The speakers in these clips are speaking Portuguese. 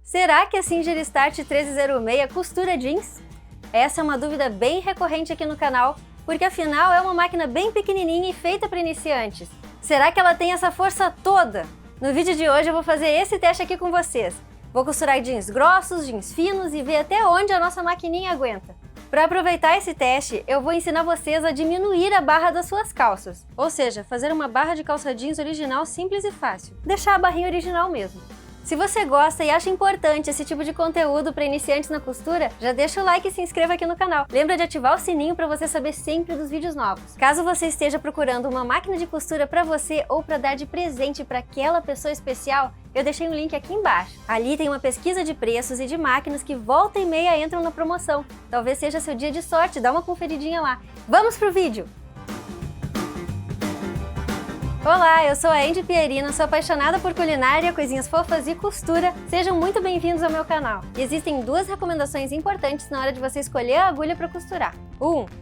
Será que a Singer Start 1306 costura jeans? Essa é uma dúvida bem recorrente aqui no canal, porque afinal é uma máquina bem pequenininha e feita para iniciantes. Será que ela tem essa força toda? No vídeo de hoje eu vou fazer esse teste aqui com vocês. Vou costurar jeans grossos, jeans finos e ver até onde a nossa maquininha aguenta. Para aproveitar esse teste, eu vou ensinar vocês a diminuir a barra das suas calças. Ou seja, fazer uma barra de calça jeans original simples e fácil. Deixar a barrinha original mesmo. Se você gosta e acha importante esse tipo de conteúdo para iniciantes na costura, já deixa o like e se inscreva aqui no canal. Lembra de ativar o sininho para você saber sempre dos vídeos novos. Caso você esteja procurando uma máquina de costura para você ou para dar de presente para aquela pessoa especial, eu deixei um link aqui embaixo. Ali tem uma pesquisa de preços e de máquinas que volta e meia entram na promoção. Talvez seja seu dia de sorte, dá uma conferidinha lá. Vamos pro vídeo! Olá, eu sou a Andy Pierino, sou apaixonada por culinária, coisinhas fofas e costura. Sejam muito bem-vindos ao meu canal. E existem duas recomendações importantes na hora de você escolher a agulha para costurar.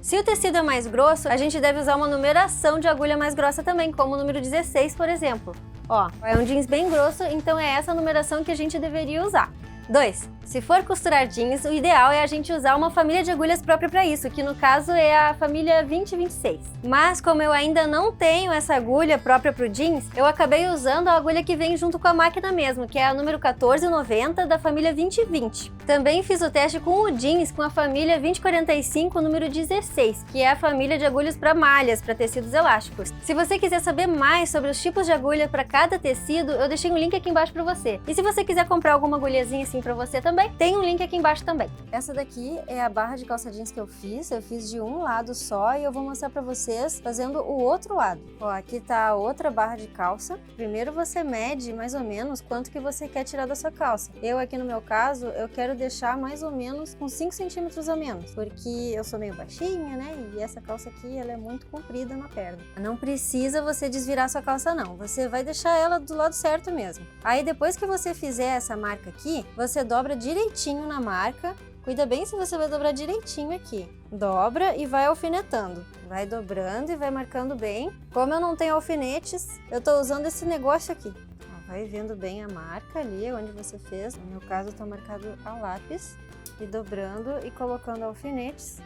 Se o tecido é mais grosso, a gente deve usar uma numeração de agulha mais grossa também, como o número 16, por exemplo. Ó, é um jeans bem grosso, então é essa numeração que a gente deveria usar. 2. Se for costurar jeans, o ideal é a gente usar uma família de agulhas própria para isso, que no caso é a família 2026. Mas como eu ainda não tenho essa agulha própria para o jeans, eu acabei usando a agulha que vem junto com a máquina mesmo, que é a número 1490 da família 2020. Também fiz o teste com o jeans com a família 2045 número 16, que é a família de agulhas para malhas, para tecidos elásticos. Se você quiser saber mais sobre os tipos de agulha para cada tecido, eu deixei um link aqui embaixo para você. E se você quiser comprar alguma agulhazinha assim para você também, tem um link aqui embaixo também. Essa daqui é a barra de calça jeans que eu fiz de um lado só e eu vou mostrar para vocês fazendo o outro lado. Ó, aqui tá a outra barra de calça. Primeiro você mede mais ou menos quanto que você quer tirar da sua calça. Eu aqui no meu caso, eu quero deixar mais ou menos com 5 centímetros a menos, porque eu sou meio baixinha, né? E essa calça aqui, ela é muito comprida na perna. Não precisa você desvirar sua calça não, você vai deixar ela do lado certo mesmo. Aí depois que você fizer essa marca aqui, você dobra direitinho na marca. Cuida bem se você vai dobrar direitinho aqui. Dobra e vai alfinetando. Vai dobrando e vai marcando bem. Como eu não tenho alfinetes, eu tô usando esse negócio aqui. Ó, vai vendo bem a marca ali onde você fez. No meu caso tá marcado a lápis. E dobrando e colocando alfinetes.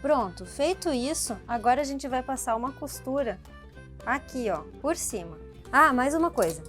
Pronto, feito isso, agora a gente vai passar uma costura aqui, ó, por cima. Ah, mais uma coisa.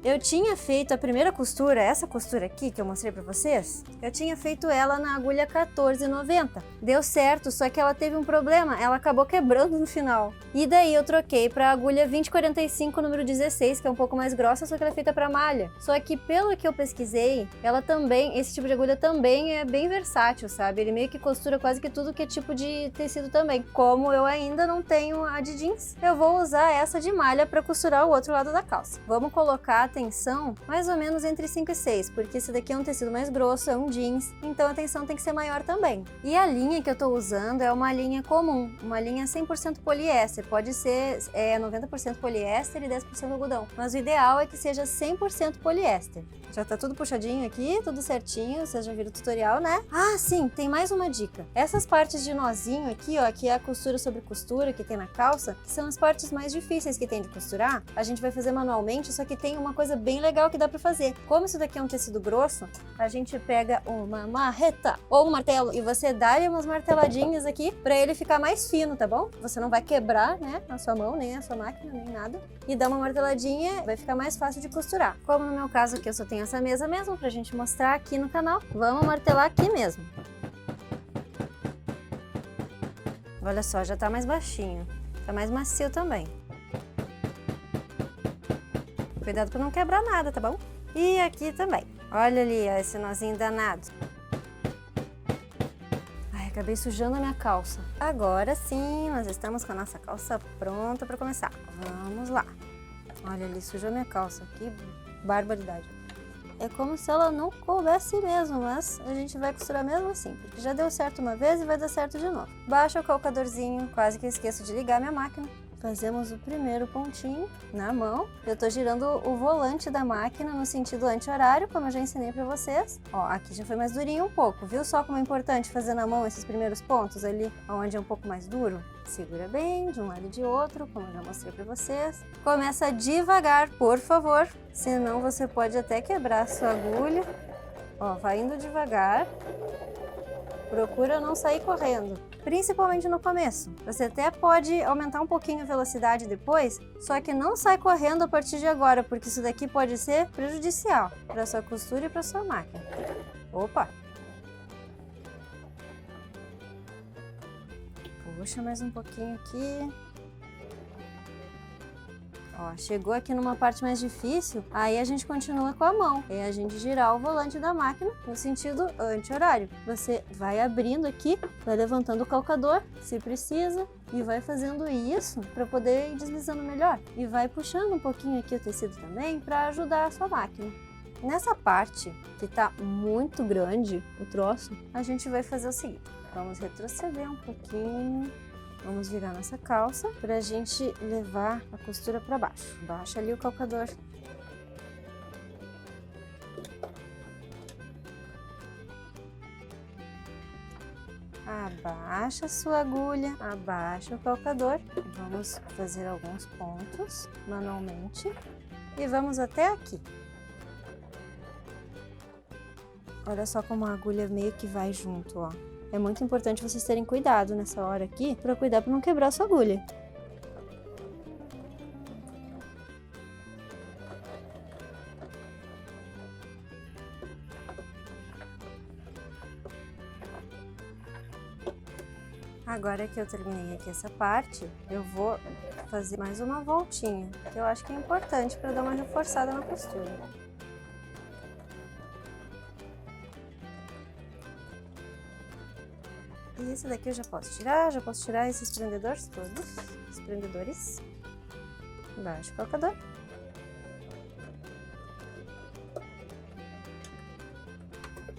Eu tinha feito a primeira costura, essa costura aqui que eu mostrei pra vocês, eu tinha feito ela na agulha 1490. Deu certo, só que ela teve um problema, ela acabou quebrando no final. E daí eu troquei pra agulha 2045 número 16, que é um pouco mais grossa, só que ela é feita pra malha. Só que pelo que eu pesquisei, ela também, esse tipo de agulha também é bem versátil, sabe? Ele meio que costura quase que tudo que é tipo de tecido também. Como eu ainda não tenho a de jeans, eu vou usar essa de malha pra costurar o outro lado da calça. Vamos colocar a tensão mais ou menos entre 5 e 6, porque esse daqui é um tecido mais grosso, é um jeans, então a tensão tem que ser maior também. E a linha que eu tô usando é uma linha comum, uma linha 100% poliéster, pode ser 90% poliéster e 10% algodão, mas o ideal é que seja 100% poliéster. Já tá tudo puxadinho aqui, tudo certinho, vocês já viram o tutorial, né? Ah, sim, tem mais uma dica. Essas partes de nozinho aqui, ó, que é a costura sobre costura que tem na calça, que são as partes mais difíceis que tem de costurar, a gente vai fazer manualmente, só que tem uma coisa bem legal que dá pra fazer. Como isso daqui é um tecido grosso, a gente pega uma marreta ou um martelo e você dá-lhe umas marteladinhas aqui pra ele ficar mais fino, tá bom? Você não vai quebrar, né, a sua mão, nem a sua máquina, nem nada. E dá uma marteladinha, vai ficar mais fácil de costurar. Como no meu caso aqui eu só tenho essa mesa mesmo pra gente mostrar aqui no canal, vamos martelar aqui mesmo. Olha só, já tá mais baixinho, tá mais macio também. Cuidado para não quebrar nada, tá bom? E aqui também. Olha ali, ó, esse nozinho danado. Ai, acabei sujando a minha calça. Agora sim, nós estamos com a nossa calça pronta para começar. Vamos lá. Olha ali, sujou minha calça. Que barbaridade. É como se ela não coubesse mesmo, mas a gente vai costurar mesmo assim, porque já deu certo uma vez e vai dar certo de novo. Baixa o calcadorzinho, quase que esqueço de ligar minha máquina. Fazemos o primeiro pontinho na mão. Eu tô girando o volante da máquina no sentido anti-horário, como eu já ensinei pra vocês. Ó, aqui já foi mais durinho um pouco, viu só como é importante fazer na mão esses primeiros pontos ali, onde é um pouco mais duro? Segura bem, de um lado e de outro, como eu já mostrei pra vocês. Começa devagar, por favor, senão você pode até quebrar a sua agulha. Ó, vai indo devagar. Procura não sair correndo, principalmente no começo. Você até pode aumentar um pouquinho a velocidade depois, só que não sai correndo a partir de agora, porque isso daqui pode ser prejudicial para sua costura e para sua máquina. Opa! Puxa mais um pouquinho aqui. Ó, chegou aqui numa parte mais difícil, aí a gente continua com a mão. É a gente girar o volante da máquina no sentido anti-horário. Você vai abrindo aqui, vai levantando o calcador, se precisa, e vai fazendo isso para poder ir deslizando melhor. E vai puxando um pouquinho aqui o tecido também para ajudar a sua máquina. Nessa parte que tá muito grande, o troço, a gente vai fazer o seguinte. Vamos retroceder um pouquinho. Vamos virar nossa calça pra gente levar a costura para baixo. Baixa ali o calcador. Abaixa a sua agulha, abaixa o calcador. Vamos fazer alguns pontos manualmente e vamos até aqui. Olha só como a agulha meio que vai junto, ó. É muito importante vocês terem cuidado nessa hora aqui, para cuidar para não quebrar a sua agulha. Agora que eu terminei aqui essa parte, eu vou fazer mais uma voltinha, que eu acho que é importante para dar uma reforçada na costura. E esse daqui eu já posso tirar esses prendedores todos, os prendedores. Embaixo o calcador.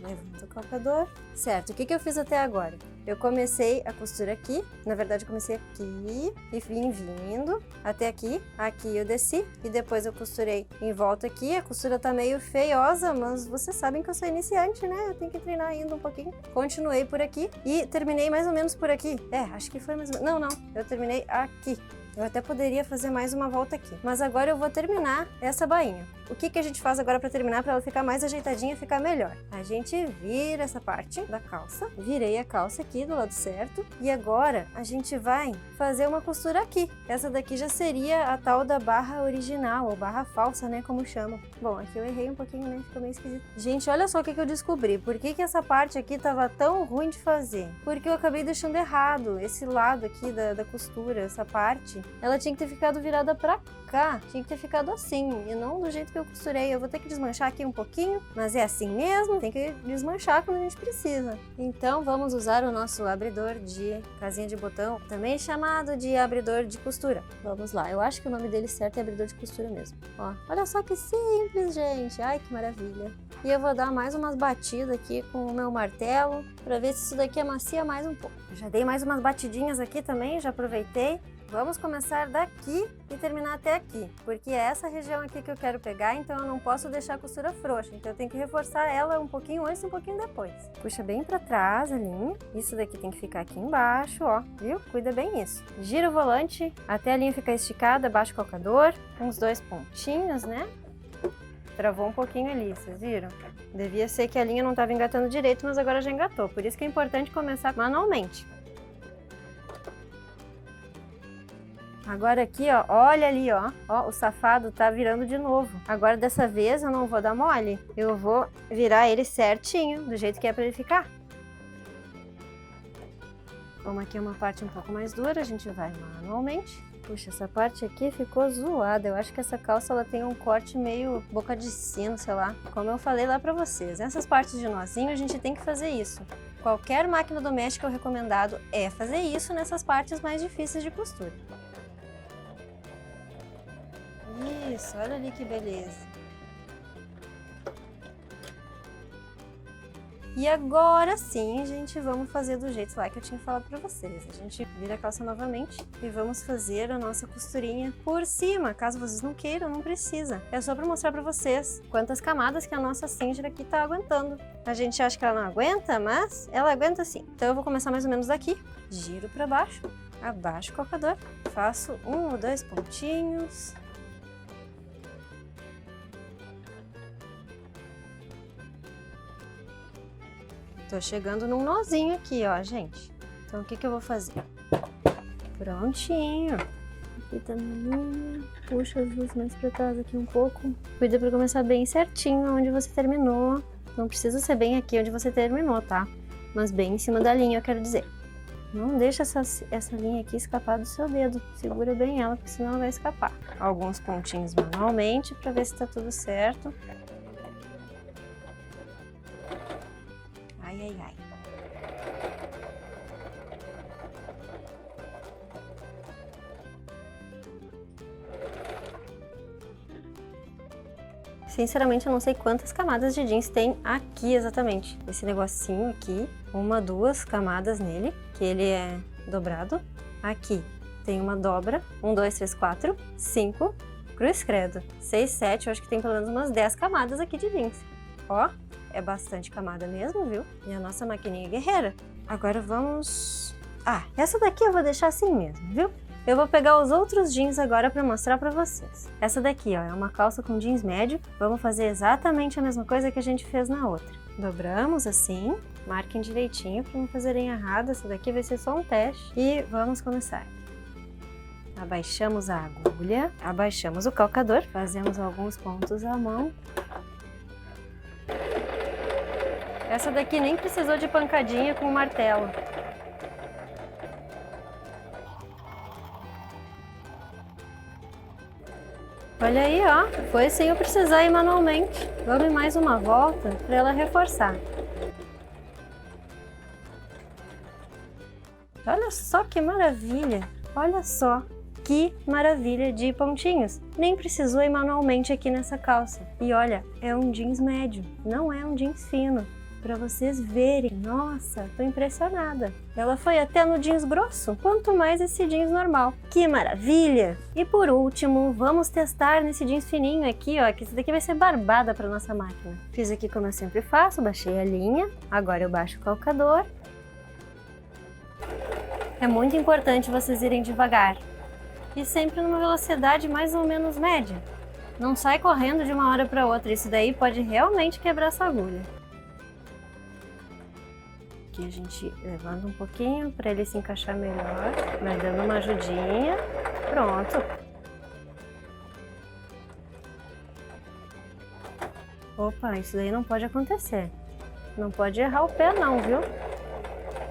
Levanta o calcador. Certo, o que eu fiz até agora? Eu comecei a costura aqui, na verdade eu comecei aqui e vim vindo até aqui, aqui eu desci e depois eu costurei em volta aqui. A costura tá meio feiosa, mas vocês sabem que eu sou iniciante, né? Eu tenho que treinar ainda um pouquinho. Continuei por aqui e terminei mais ou menos por aqui. Acho que foi mais ou menos... Não, eu terminei aqui. Eu até poderia fazer mais uma volta aqui, mas agora eu vou terminar essa bainha. O que a gente faz agora para terminar, para ela ficar mais ajeitadinha e ficar melhor? A gente vira essa parte da calça, virei a calça aqui do lado certo e agora a gente vai fazer uma costura aqui. Essa daqui já seria a tal da barra original, ou barra falsa, né, como chamam. Bom, aqui eu errei um pouquinho, né, ficou meio esquisito. Gente, olha só o que eu descobri. Por que essa parte aqui tava tão ruim de fazer? Porque eu acabei deixando errado esse lado aqui da costura, essa parte. Ela tinha que ter ficado virada pra cá, tinha que ter ficado assim, e não do jeito que eu costurei. Eu vou ter que desmanchar aqui um pouquinho, mas é assim mesmo, tem que desmanchar quando a gente precisa. Então vamos usar o nosso abridor de casinha de botão, também chamado de abridor de costura. Vamos lá, eu acho que o nome dele certo é abridor de costura mesmo. Ó, olha só que simples, gente, ai que maravilha. E eu vou dar mais umas batidas aqui com o meu martelo, pra ver se isso daqui amacia mais um pouco. Eu já dei mais umas batidinhas aqui também, já aproveitei. Vamos começar daqui e terminar até aqui, porque é essa região aqui que eu quero pegar, então eu não posso deixar a costura frouxa, então eu tenho que reforçar ela um pouquinho antes e um pouquinho depois. Puxa bem pra trás a linha, isso daqui tem que ficar aqui embaixo, ó, viu? Cuida bem isso. Gira o volante até a linha ficar esticada, baixa o calcador, uns 2 pontinhos, né? Travou um pouquinho ali, vocês viram? Devia ser que a linha não estava engatando direito, mas agora já engatou, por isso que é importante começar manualmente. Agora aqui, ó, olha ali, ó, o safado tá virando de novo. Agora dessa vez eu não vou dar mole, eu vou virar ele certinho, do jeito que é pra ele ficar. Como aqui é uma parte um pouco mais dura, a gente vai manualmente. Puxa, essa parte aqui ficou zoada, eu acho que essa calça ela tem um corte meio boca de sino, sei lá. Como eu falei lá pra vocês, essas partes de nozinho a gente tem que fazer isso. Qualquer máquina doméstica o recomendado é fazer isso nessas partes mais difíceis de costura. Isso, olha ali que beleza. E agora sim, gente, vamos fazer do jeito lá que eu tinha falado pra vocês. A gente vira a calça novamente e vamos fazer a nossa costurinha por cima. Caso vocês não queiram, não precisa. É só pra mostrar pra vocês quantas camadas que a nossa Singer aqui tá aguentando. A gente acha que ela não aguenta, mas ela aguenta sim. Então eu vou começar mais ou menos daqui. Giro pra baixo, abaixo o calcador. Faço 1 ou 2 pontinhos. Tô chegando num nozinho aqui, ó, gente. Então, o que que eu vou fazer? Prontinho. Aqui também. Puxa as luzes mais pra trás aqui um pouco. Cuida pra começar bem certinho onde você terminou. Não precisa ser bem aqui onde você terminou, tá? Mas bem em cima da linha, eu quero dizer. Não deixa essa linha aqui escapar do seu dedo. Segura bem ela, porque senão ela vai escapar. Alguns pontinhos manualmente pra ver se tá tudo certo. Ai, ai, ai. Sinceramente, eu não sei quantas camadas de jeans tem aqui exatamente. Esse negocinho aqui, 1, 2 camadas nele, que ele é dobrado. Aqui tem uma dobra, 1, 2, 3, 4, 5, cruz credo, 6, 7, eu acho que tem pelo menos umas 10 camadas aqui de jeans. Ó, é bastante camada mesmo, viu? E a nossa maquininha guerreira. Agora vamos... Ah, essa daqui eu vou deixar assim mesmo, viu? Eu vou pegar os outros jeans agora para mostrar para vocês. Essa daqui, ó, é uma calça com jeans médio. Vamos fazer exatamente a mesma coisa que a gente fez na outra. Dobramos assim, marquem direitinho para não fazerem errado. Essa daqui vai ser só um teste. E vamos começar. Abaixamos a agulha, abaixamos o calcador, fazemos alguns pontos à mão. Essa daqui nem precisou de pancadinha com o martelo. Olha aí, ó, foi sem eu precisar ir manualmente. Vamos mais uma volta para ela reforçar. Olha só que maravilha! Olha só que maravilha de pontinhos. Nem precisou ir manualmente aqui nessa calça. E olha, é um jeans médio, não é um jeans fino. Para vocês verem. Nossa, tô impressionada. Ela foi até no jeans grosso, quanto mais esse jeans normal. Que maravilha! E por último, vamos testar nesse jeans fininho aqui, ó, que esse daqui vai ser barbada para nossa máquina. Fiz aqui como eu sempre faço, baixei a linha, agora eu baixo o calcador. É muito importante vocês irem devagar e sempre numa velocidade mais ou menos média. Não sai correndo de uma hora para outra, isso daí pode realmente quebrar essa agulha. Aqui a gente levanta um pouquinho para ele se encaixar melhor, mas dando uma ajudinha. Pronto. Opa, isso daí não pode acontecer. Não pode errar o pé não, viu?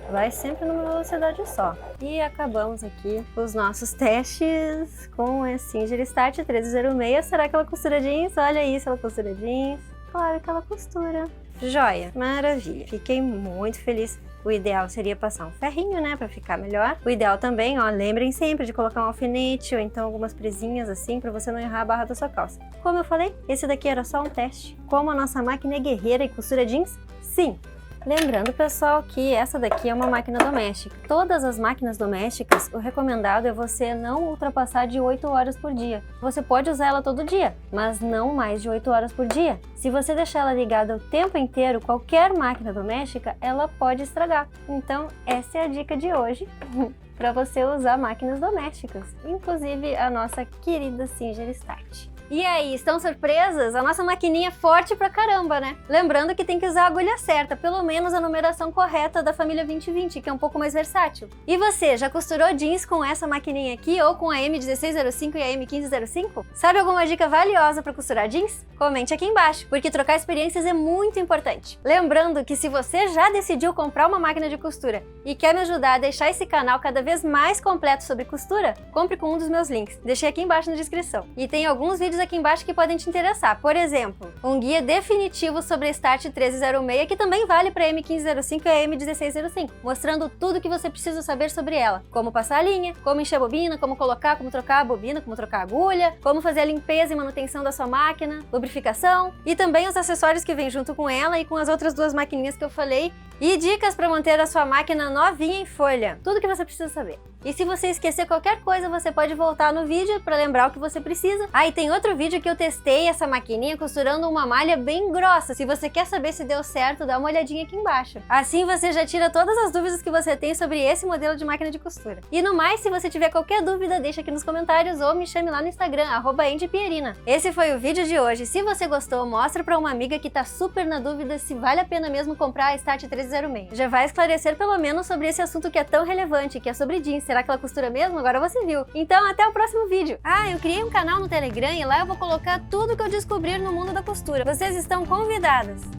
Vai sempre numa velocidade só. E acabamos aqui os nossos testes com a Singer Start 1306. Será que ela costura jeans? Olha isso, ela costura jeans. Claro que ela costura. Joia, maravilha. Fiquei muito feliz. O ideal seria passar um ferrinho, né, para ficar melhor. O ideal também, ó, lembrem sempre de colocar um alfinete ou então algumas presinhas assim para você não errar a barra da sua calça. Como eu falei, esse daqui era só um teste. Como a nossa máquina é guerreira e costura jeans? Sim! Lembrando, pessoal, que essa daqui é uma máquina doméstica. Todas as máquinas domésticas, o recomendado é você não ultrapassar de 8 horas por dia. Você pode usar ela todo dia, mas não mais de 8 horas por dia. Se você deixar ela ligada o tempo inteiro, qualquer máquina doméstica, ela pode estragar. Então, essa é a dica de hoje para você usar máquinas domésticas, inclusive a nossa querida Singer Start. E aí, estão surpresas? A nossa maquininha é forte pra caramba, né? Lembrando que tem que usar a agulha certa, pelo menos a numeração correta da família 2020, que é um pouco mais versátil. E você, já costurou jeans com essa maquininha aqui ou com a M1605 e a M1505? Sabe alguma dica valiosa pra costurar jeans? Comente aqui embaixo, porque trocar experiências é muito importante. Lembrando que se você já decidiu comprar uma máquina de costura e quer me ajudar a deixar esse canal cada vez mais completo sobre costura, compre com um dos meus links. Deixei aqui embaixo na descrição. E tem alguns vídeos aqui embaixo que podem te interessar. Por exemplo, um guia definitivo sobre a Start 1306, que também vale para a M1505 e a M1605, mostrando tudo que você precisa saber sobre ela. Como passar a linha, como encher a bobina, como colocar, como trocar a bobina, como trocar a agulha, como fazer a limpeza e manutenção da sua máquina, lubrificação, e também os acessórios que vêm junto com ela e com as outras duas maquininhas que eu falei, e dicas para manter a sua máquina novinha em folha. Tudo que você precisa saber. E se você esquecer qualquer coisa, você pode voltar no vídeo para lembrar o que você precisa. Ah, e tem outro vídeo que eu testei essa maquininha costurando uma malha bem grossa. Se você quer saber se deu certo, dá uma olhadinha aqui embaixo. Assim você já tira todas as dúvidas que você tem sobre esse modelo de máquina de costura. E no mais, se você tiver qualquer dúvida, deixa aqui nos comentários ou me chame lá no Instagram, @andpierina. Esse foi o vídeo de hoje. Se você gostou, mostra para uma amiga que tá super na dúvida se vale a pena mesmo comprar a Start 1306. Já vai esclarecer pelo menos sobre esse assunto que é tão relevante, que é sobre jeans. Será que ela costura mesmo? Agora você viu. Então até o próximo vídeo. Ah, eu criei um canal no Telegram e lá eu vou colocar tudo que eu descobrir no mundo da costura. Vocês estão convidadas!